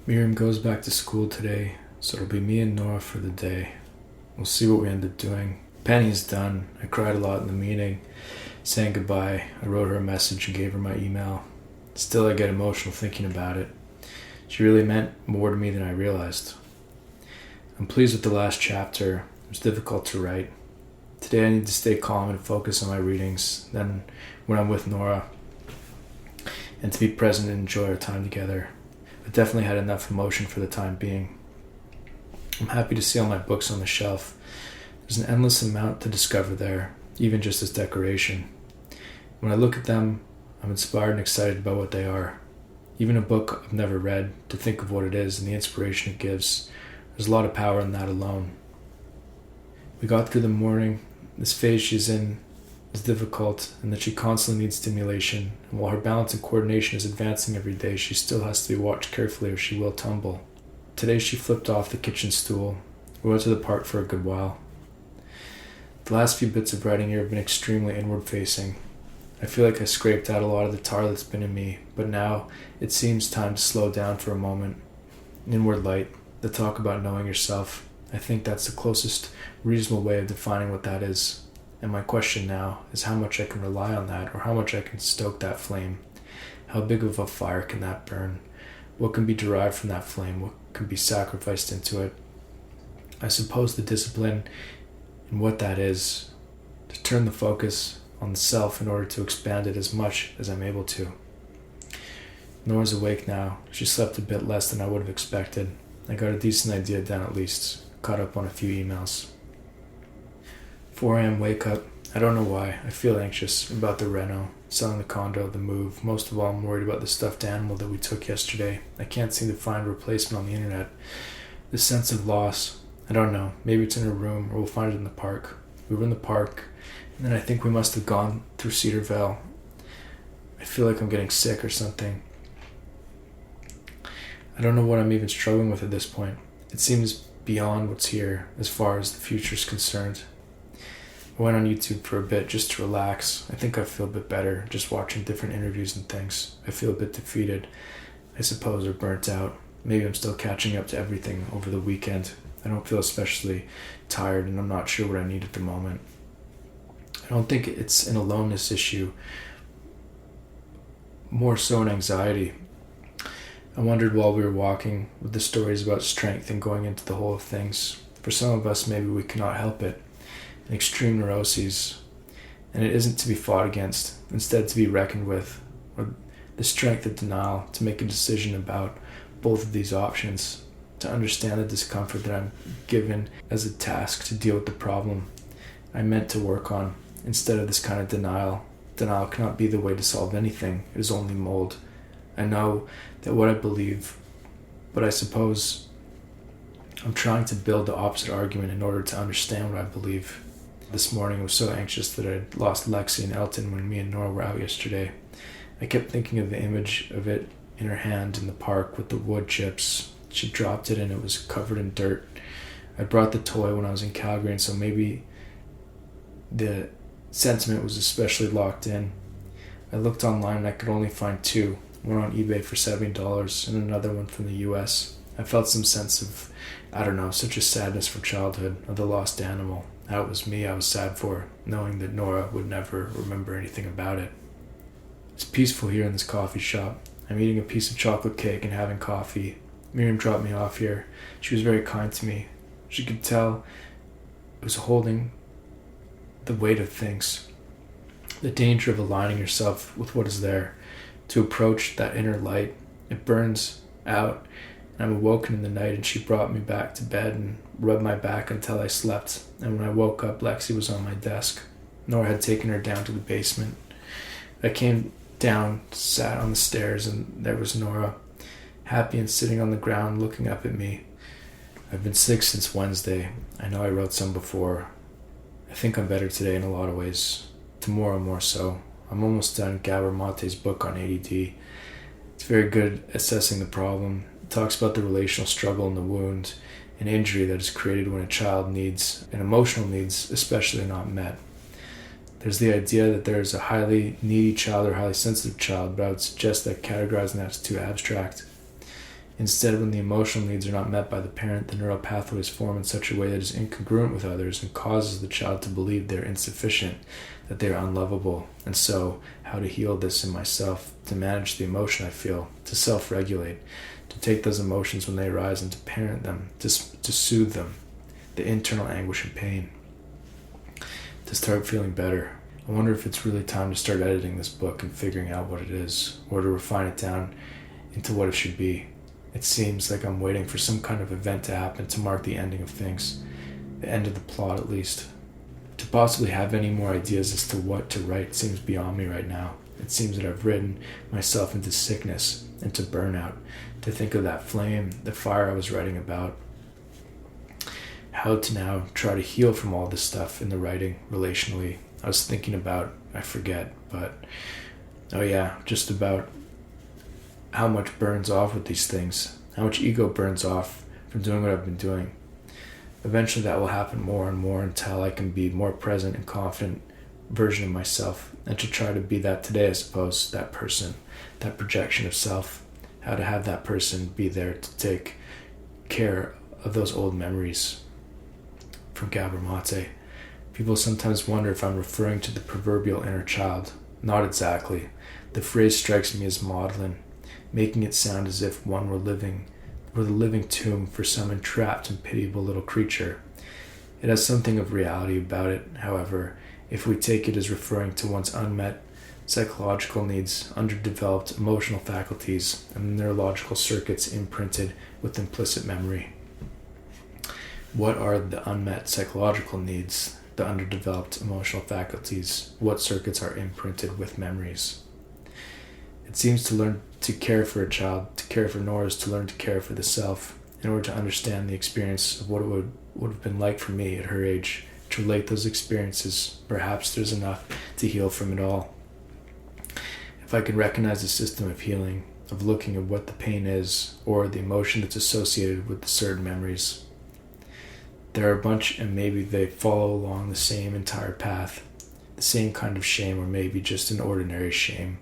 Miriam goes back to school today, so it'll be me and Nora for the day. We'll see what we end up doing. Penny's done. I cried a lot in the meeting, saying goodbye. I wrote her a message and gave her my email. Still, I get emotional thinking about it. She really meant more to me than I realized. I'm pleased with the last chapter. It was difficult to write. Today I need to stay calm and focus on my readings, then when I'm with Nora, and to be present and enjoy our time together. I definitely had enough emotion for the time being. I'm happy to see all my books on the shelf. There's an endless amount to discover there, even just as decoration. When I look at them, I'm inspired and excited about what they are. Even a book I've never read, to think of what it is and the inspiration it gives, there's a lot of power in that alone. We got through the morning. This phase she's in is difficult, and that she constantly needs stimulation, and while her balance and coordination is advancing every day, she still has to be watched carefully or she will tumble. Today she flipped off the kitchen stool. We went to the park for a good while. The last few bits of writing here have been extremely inward facing. I feel like I scraped out a lot of the tar that's been in me, but now it seems time to slow down for a moment. Inward light, the talk about knowing yourself. I think that's the closest reasonable way of defining what that is. And my question now is how much I can rely on that, or how much I can stoke that flame. How big of a fire can that burn? What can be derived from that flame? What can be sacrificed into it? I suppose the discipline in what that is, to turn the focus on the self in order to expand it as much as I'm able to. Nora's awake now. She slept a bit less than I would have expected. I got a decent idea down at least. Caught up on a few emails. 4 a.m. wake up. I don't know why. I feel anxious about the reno, selling the condo, the move. Most of all, I'm worried about the stuffed animal that we took yesterday. I can't seem to find a replacement on the internet. This sense of loss. I don't know. Maybe it's in her room, or we'll find it in the park. We were in the park, and then I think we must have gone through Cedar Vale. I feel like I'm getting sick or something. I don't know what I'm even struggling with at this point. It seems beyond what's here as far as the future's concerned. I went on YouTube for a bit just to relax. I think I feel a bit better just watching different interviews and things. I feel a bit defeated, I suppose, or burnt out. Maybe I'm still catching up to everything over the weekend. I don't feel especially tired, and I'm not sure what I need at the moment. I don't think it's an aloneness issue, more so an anxiety. I wondered while we were walking with the stories about strength and going into the whole of things. For some of us, maybe we cannot help it. An extreme neuroses, and it isn't to be fought against, instead to be reckoned with, or the strength of denial to make a decision about both of these options, to understand the discomfort that I'm given as a task to deal with the problem I meant to work on, instead of this kind of denial. Denial cannot be the way to solve anything. It is only mold. I know that what I believe, but I suppose I'm trying to build the opposite argument in order to understand what I believe. This morning I was so anxious that I'd lost Lexie and Elton when me and Nora were out yesterday. I kept thinking of the image of it in her hand in the park with the wood chips. She dropped it and it was covered in dirt. I brought the toy when I was in Calgary, and so maybe the sentiment was especially locked in. I looked online and I could only find 2. One on eBay for $70 and another one from the US. I felt some sense of, such a sadness for childhood, of the lost animal. How it was me I was sad for, knowing that Nora would never remember anything about it. It's peaceful here in this coffee shop. I'm eating a piece of chocolate cake and having coffee. Miriam dropped me off here. She was very kind to me. She could tell it was holding the weight of things. The danger of aligning yourself with what is there. To approach that inner light. It burns out, and I'm awoken in the night, and she brought me back to bed and rubbed my back until I slept. And when I woke up, Lexie was on my desk. Nora had taken her down to the basement. I came down, sat on the stairs, and there was Nora, happy and sitting on the ground looking up at me. I've been sick since Wednesday. I know I wrote some before. I think I'm better today in a lot of ways. Tomorrow more so. I'm almost done Gabor Mate's book on ADD. It's very good at assessing the problem. It talks about the relational struggle and the wound and injury that is created when a child needs, and emotional needs especially, are not met. There's the idea that there is a highly needy child or highly sensitive child, but I would suggest that categorizing that is too abstract. Instead, when the emotional needs are not met by the parent, the neural pathways form in such a way that is incongruent with others and causes the child to believe they're insufficient, that they are unlovable. And so, how to heal this in myself, to manage the emotion I feel, to self-regulate, to take those emotions when they arise and to parent them, to soothe them, the internal anguish and pain, to start feeling better. I wonder if it's really time to start editing this book and figuring out what it is, or to refine it down into what it should be. It seems like I'm waiting for some kind of event to happen to mark the ending of things, the end of the plot at least. To possibly have any more ideas as to what to write seems beyond me right now. It seems that I've written myself into sickness, into burnout, to think of that flame, the fire I was writing about. How to now try to heal from all this stuff in the writing, relationally. I was thinking about, I forget, but, just about how much burns off with these things, how much ego burns off from doing what I've been doing. Eventually that will happen more and more until I can be more present and confident version of myself, and to try to be that today, I suppose, that person, that projection of self, how to have that person be there to take care of those old memories. From Gabor Mate. People sometimes wonder if I'm referring to the proverbial inner child. Not exactly. The phrase strikes me as maudlin, making it sound as if one were the living tomb for some entrapped and pitiable little creature. It has something of reality about it, however, if we take it as referring to one's unmet psychological needs, underdeveloped emotional faculties, and neurological circuits imprinted with implicit memory. What are the unmet psychological needs, the underdeveloped emotional faculties? What circuits are imprinted with memories? It seems to learn to care for a child, to care for Nora, is to learn to care for the self, in order to understand the experience of what it would have been like for me at her age, to relate those experiences. Perhaps there's enough to heal from it all. If I can recognize the system of healing, of looking at what the pain is, or the emotion that's associated with the certain memories. There are a bunch, and maybe they follow along the same entire path, the same kind of shame, or maybe just an ordinary shame,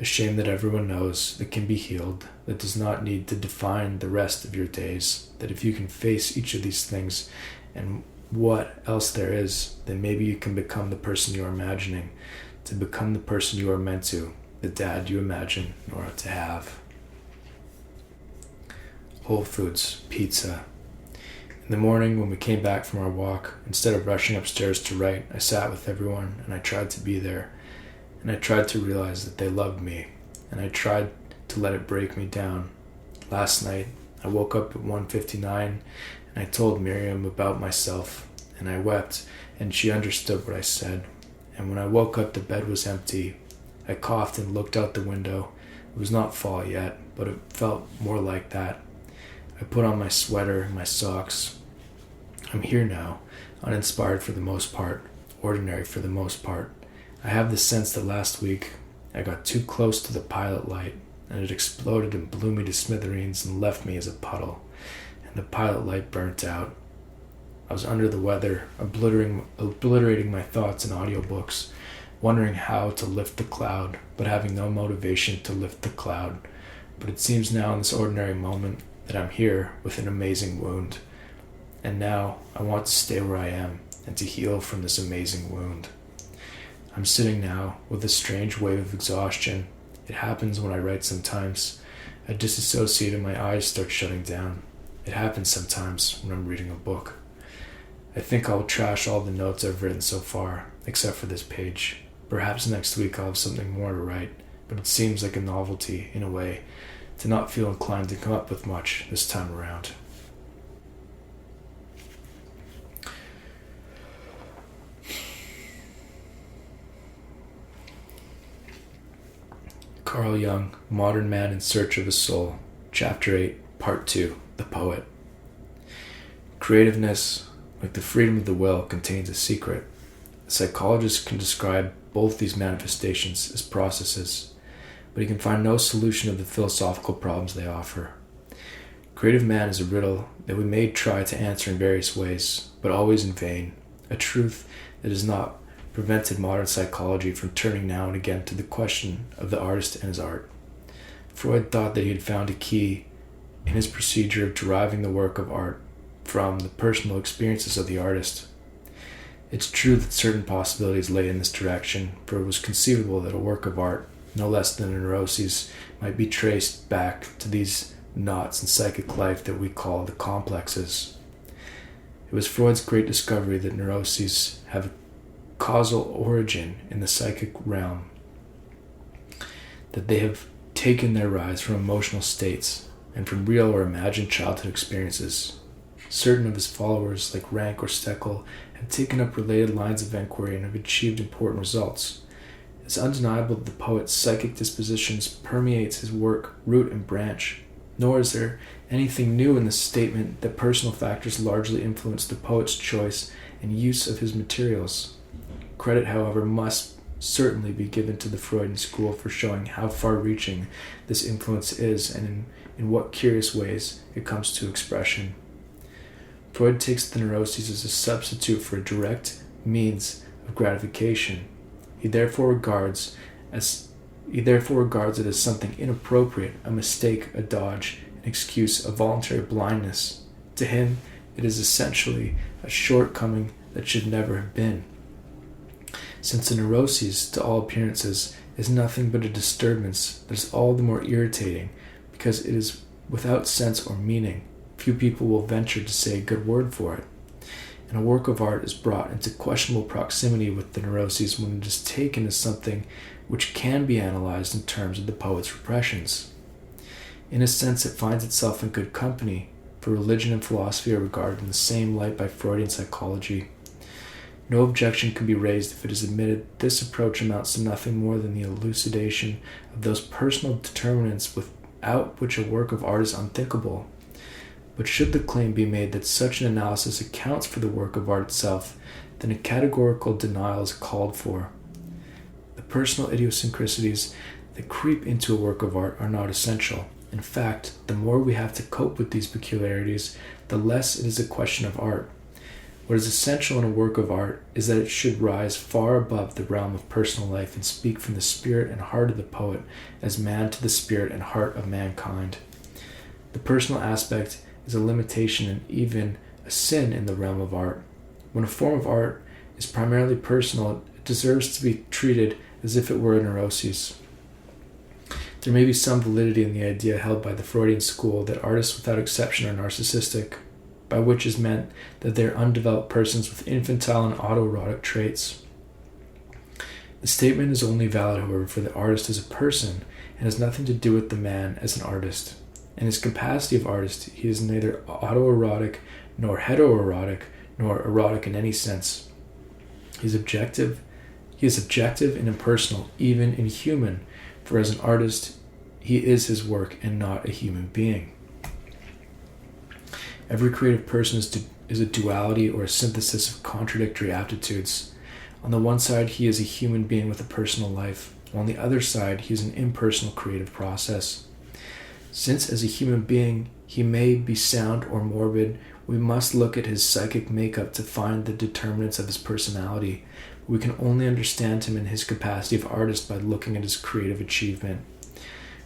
a shame that everyone knows, that can be healed, that does not need to define the rest of your days, that if you can face each of these things and what else there is, then maybe you can become the person you are imagining, to become the person you are meant to, the dad you imagine Nora to have. Whole Foods, pizza. In the morning, when we came back from our walk, instead of rushing upstairs to write, I sat with everyone and I tried to be there. And I tried to realize that they loved me, and I tried to let it break me down. Last night, I woke up at 1:59, and I told Miriam about myself, and I wept, and she understood what I said. And when I woke up, the bed was empty. I coughed and looked out the window. It was not fall yet, but it felt more like that. I put on my sweater and my socks. I'm here now, uninspired for the most part, ordinary for the most part. I have the sense that last week I got too close to the pilot light, and it exploded and blew me to smithereens and left me as a puddle, and the pilot light burnt out. I was under the weather, obliterating my thoughts in audiobooks, wondering how to lift the cloud, but having no motivation to lift the cloud. But it seems now in this ordinary moment that I'm here with an amazing wound, and now I want to stay where I am and to heal from this amazing wound. I'm sitting now with a strange wave of exhaustion. It happens when I write sometimes. I disassociate and my eyes start shutting down. It happens sometimes when I'm reading a book. I think I'll trash all the notes I've written so far, except for this page. Perhaps next week I'll have something more to write, but it seems like a novelty, in a way, to not feel inclined to come up with much this time around. Carl Jung, Modern Man in Search of a Soul, Chapter 8, Part 2, The Poet. Creativeness, like the freedom of the will, contains a secret. A psychologist can describe both these manifestations as processes, but he can find no solution of the philosophical problems they offer. Creative man is a riddle that we may try to answer in various ways, but always in vain, a truth that has not prevented modern psychology from turning now and again to the question of the artist and his art. Freud thought that he had found a key in his procedure of deriving the work of art from the personal experiences of the artist. It's true that certain possibilities lay in this direction, for it was conceivable that a work of art, no less than a neuroses, might be traced back to these knots in psychic life that we call the complexes. It was Freud's great discovery that neuroses have a causal origin in the psychic realm, that they have taken their rise from emotional states and from real or imagined childhood experiences. Certain of his followers, like Rank or Steckel, have taken up related lines of inquiry and have achieved important results. It's undeniable that the poet's psychic dispositions permeates his work root and branch, nor is there anything new in the statement that personal factors largely influence the poet's choice and use of his materials. Credit, however, must certainly be given to the Freudian school for showing how far-reaching this influence is and in what curious ways it comes to expression. Freud takes the neuroses as a substitute for a direct means of gratification. He therefore regards it as something inappropriate, a mistake, a dodge, an excuse, a voluntary blindness. To him, it is essentially a shortcoming that should never have been. Since the neuroses, to all appearances, is nothing but a disturbance that is all the more irritating because it is without sense or meaning, few people will venture to say a good word for it. And a work of art is brought into questionable proximity with the neuroses when it is taken as something which can be analyzed in terms of the poet's repressions. In a sense, it finds itself in good company, for religion and philosophy are regarded in the same light by Freudian psychology. No objection can be raised if it is admitted this approach amounts to nothing more than the elucidation of those personal determinants without which a work of art is unthinkable. But should the claim be made that such an analysis accounts for the work of art itself, then a categorical denial is called for. The personal idiosyncrasies that creep into a work of art are not essential. In fact, the more we have to cope with these peculiarities, the less it is a question of art. What is essential in a work of art is that it should rise far above the realm of personal life and speak from the spirit and heart of the poet as man to the spirit and heart of mankind. The personal aspect is a limitation and even a sin in the realm of art. When a form of art is primarily personal, it deserves to be treated as if it were a neuroses. There may be some validity in the idea held by the Freudian school that artists without exception are narcissistic, by which is meant that they are undeveloped persons with infantile and autoerotic traits. The statement is only valid, however, for the artist as a person and has nothing to do with the man as an artist. In his capacity of artist, he is neither autoerotic nor heteroerotic nor erotic in any sense. He is objective and impersonal, even inhuman, for as an artist, he is his work and not a human being. Every creative person is a duality or a synthesis of contradictory aptitudes. On the one side, he is a human being with a personal life, while on the other side, he is an impersonal creative process. Since as a human being, he may be sound or morbid, we must look at his psychic makeup to find the determinants of his personality. We can only understand him in his capacity of artist by looking at his creative achievement.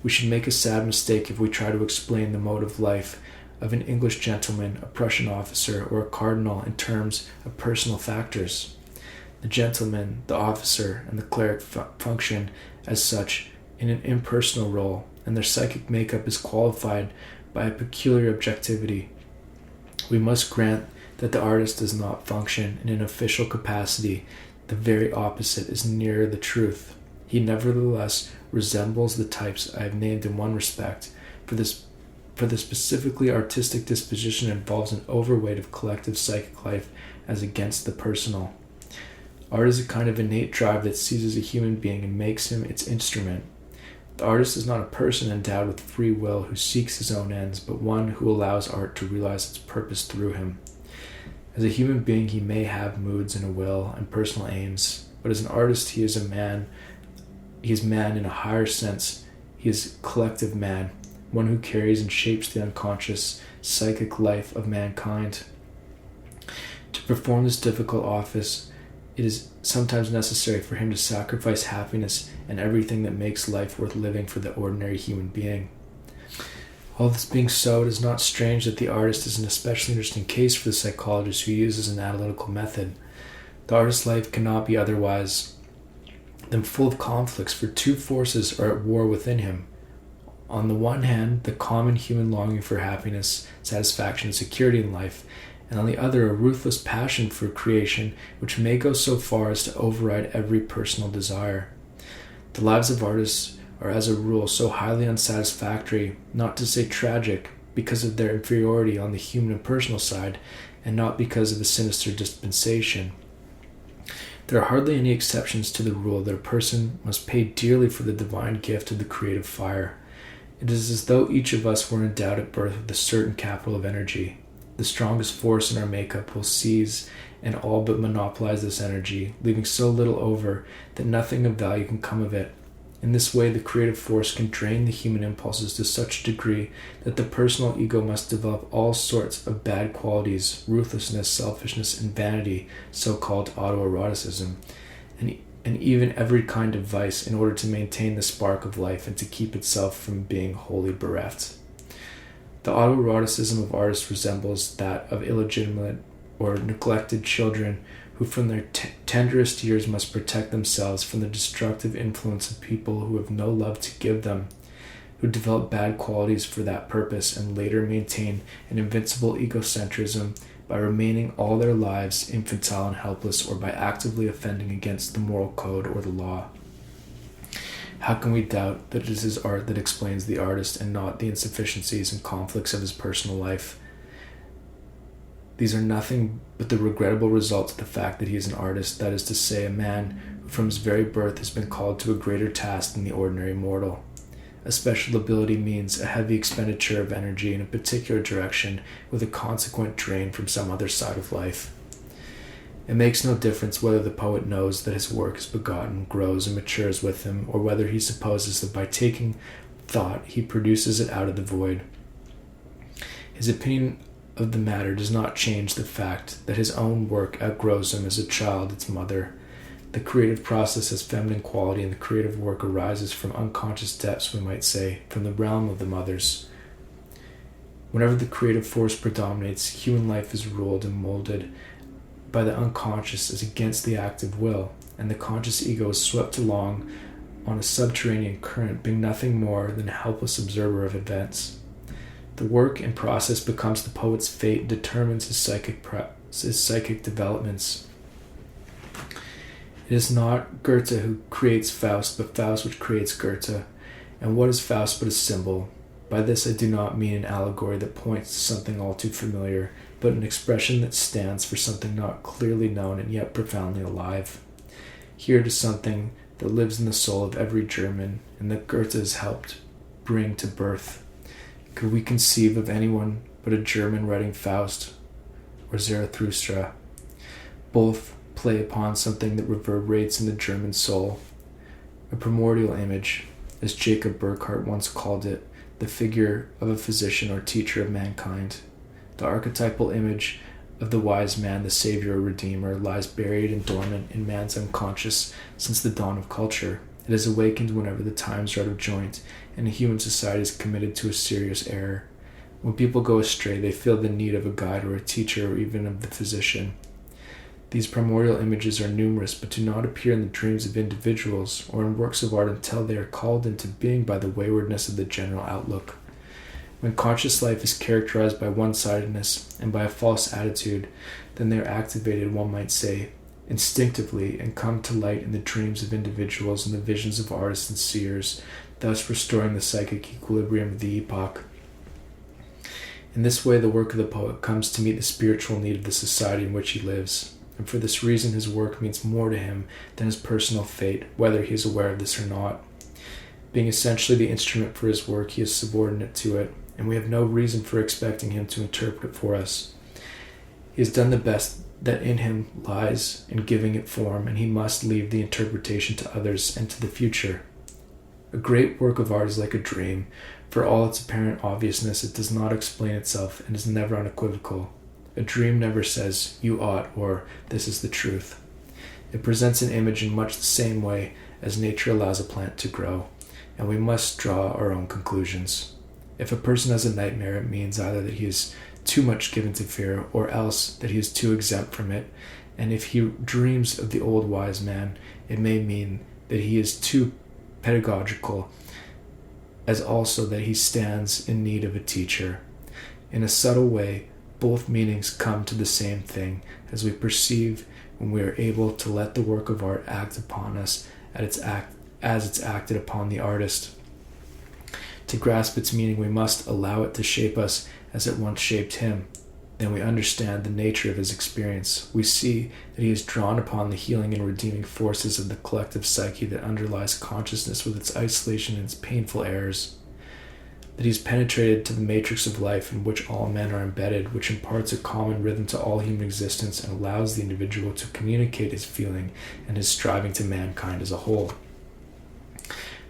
We should make a sad mistake if we try to explain the mode of life of an English gentleman, a Prussian officer, or a cardinal in terms of personal factors. The gentleman, the officer, and the cleric function as such in an impersonal role, and their psychic makeup is qualified by a peculiar objectivity. We must grant that the artist does not function in an official capacity. The very opposite is nearer the truth. He nevertheless resembles the types I have named in one respect, for the specifically artistic disposition involves an overweight of collective psychic life as against the personal. Art is a kind of innate drive that seizes a human being and makes him its instrument. The artist is not a person endowed with free will who seeks his own ends, but one who allows art to realize its purpose through him. As a human being, he may have moods and a will and personal aims, but as an artist, he is man in a higher sense. He is collective man, one who carries and shapes the unconscious psychic life of mankind. To perform this difficult office, it is sometimes necessary for him to sacrifice happiness and everything that makes life worth living for the ordinary human being. All this being so, it is not strange that the artist is an especially interesting case for the psychologist who uses an analytical method. The artist's life cannot be otherwise than full of conflicts, for two forces are at war within him. On the one hand, the common human longing for happiness, satisfaction, and security in life, and on the other, a ruthless passion for creation which may go so far as to override every personal desire. The lives of artists are as a rule so highly unsatisfactory, not to say tragic, because of their inferiority on the human and personal side, and not because of a sinister dispensation. There are hardly any exceptions to the rule that a person must pay dearly for the divine gift of the creative fire. It is as though each of us were endowed at birth with a certain capital of energy. The strongest force in our makeup will seize and all but monopolize this energy, leaving so little over that nothing of value can come of it. In this way, the creative force can drain the human impulses to such a degree that the personal ego must develop all sorts of bad qualities, ruthlessness, selfishness, and vanity, so-called autoeroticism, and even every kind of vice in order to maintain the spark of life and to keep itself from being wholly bereft. The autoeroticism of artists resembles that of illegitimate or neglected children who from their tenderest years must protect themselves from the destructive influence of people who have no love to give them, who develop bad qualities for that purpose and later maintain an invincible egocentrism by remaining all their lives infantile and helpless, or by actively offending against the moral code or the law. How can we doubt that it is his art that explains the artist and not the insufficiencies and conflicts of his personal life? These are nothing but the regrettable results of the fact that he is an artist, that is to say, a man who from his very birth has been called to a greater task than the ordinary mortal. A special ability means a heavy expenditure of energy in a particular direction with a consequent drain from some other side of life. It makes no difference whether the poet knows that his work is begotten, grows, and matures with him, or whether he supposes that by taking thought he produces it out of the void. His opinion of the matter does not change the fact that his own work outgrows him as a child its mother. The creative process has feminine quality, and the creative work arises from unconscious depths, we might say, from the realm of the mothers. Whenever the creative force predominates, human life is ruled and molded by the unconscious as against the active will, and the conscious ego is swept along on a subterranean current, being nothing more than a helpless observer of events. The work and process becomes the poet's fate and determines his psychic developments. It is not Goethe who creates Faust, but Faust which creates Goethe. And what is Faust but a symbol? By this I do not mean an allegory that points to something all too familiar, but an expression that stands for something not clearly known and yet profoundly alive. Here it is something that lives in the soul of every German, and that Goethe has helped bring to birth. Could we conceive of anyone but a German writing Faust or Zarathustra? Both play upon something that reverberates in the German soul, a primordial image, as Jacob Burckhardt once called it, the figure of a physician or teacher of mankind. The archetypal image of the wise man, the savior or redeemer, lies buried and dormant in man's unconscious since the dawn of culture. It is awakened whenever the times are out of joint and a human society is committed to a serious error. When people go astray, they feel the need of a guide or a teacher or even of the physician. These primordial images are numerous, but do not appear in the dreams of individuals or in works of art until they are called into being by the waywardness of the general outlook. When conscious life is characterized by one-sidedness and by a false attitude, then they are activated, one might say, instinctively, and come to light in the dreams of individuals and the visions of artists and seers, thus restoring the psychic equilibrium of the epoch. In this way, the work of the poet comes to meet the spiritual need of the society in which he lives. And for this reason his work means more to him than his personal fate, whether he is aware of this or not. Being essentially the instrument for his work, he is subordinate to it, and we have no reason for expecting him to interpret it for us. He has done the best that in him lies in giving it form, and he must leave the interpretation to others and to the future. A great work of art is like a dream. For all its apparent obviousness, it does not explain itself and is never unequivocal. A dream never says, "you ought," or "this is the truth." It presents an image in much the same way as nature allows a plant to grow, and we must draw our own conclusions. If a person has a nightmare, it means either that he is too much given to fear, or else that he is too exempt from it. And if he dreams of the old wise man, it may mean that he is too pedagogical, as also that he stands in need of a teacher. In a subtle way, both meanings come to the same thing, as we perceive when we are able to let the work of art act upon us as it's acted upon the artist. To grasp its meaning, we must allow it to shape us as it once shaped him. Then we understand the nature of his experience. We see that he is drawn upon the healing and redeeming forces of the collective psyche that underlies consciousness with its isolation and its painful errors. That he is penetrated to the matrix of life in which all men are embedded, which imparts a common rhythm to all human existence and allows the individual to communicate his feeling and his striving to mankind as a whole.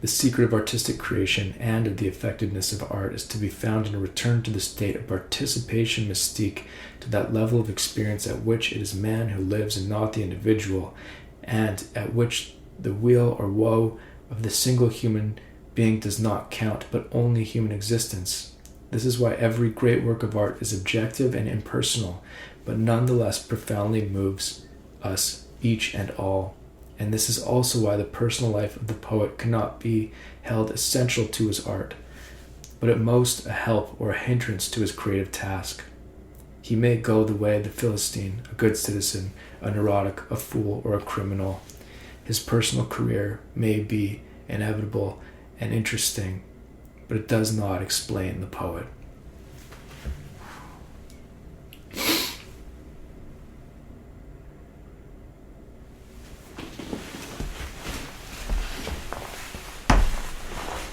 The secret of artistic creation and of the effectiveness of art is to be found in a return to the state of participation mystique, to that level of experience at which it is man who lives and not the individual, and at which the weal or woe of the single human being does not count, but only human existence. This is why every great work of art is objective and impersonal, but nonetheless profoundly moves us each and all. And this is also why the personal life of the poet cannot be held essential to his art, but at most a help or a hindrance to his creative task. He may go the way of the Philistine, a good citizen, a neurotic, a fool, or a criminal. His personal career may be inevitable and interesting, but it does not explain the poet.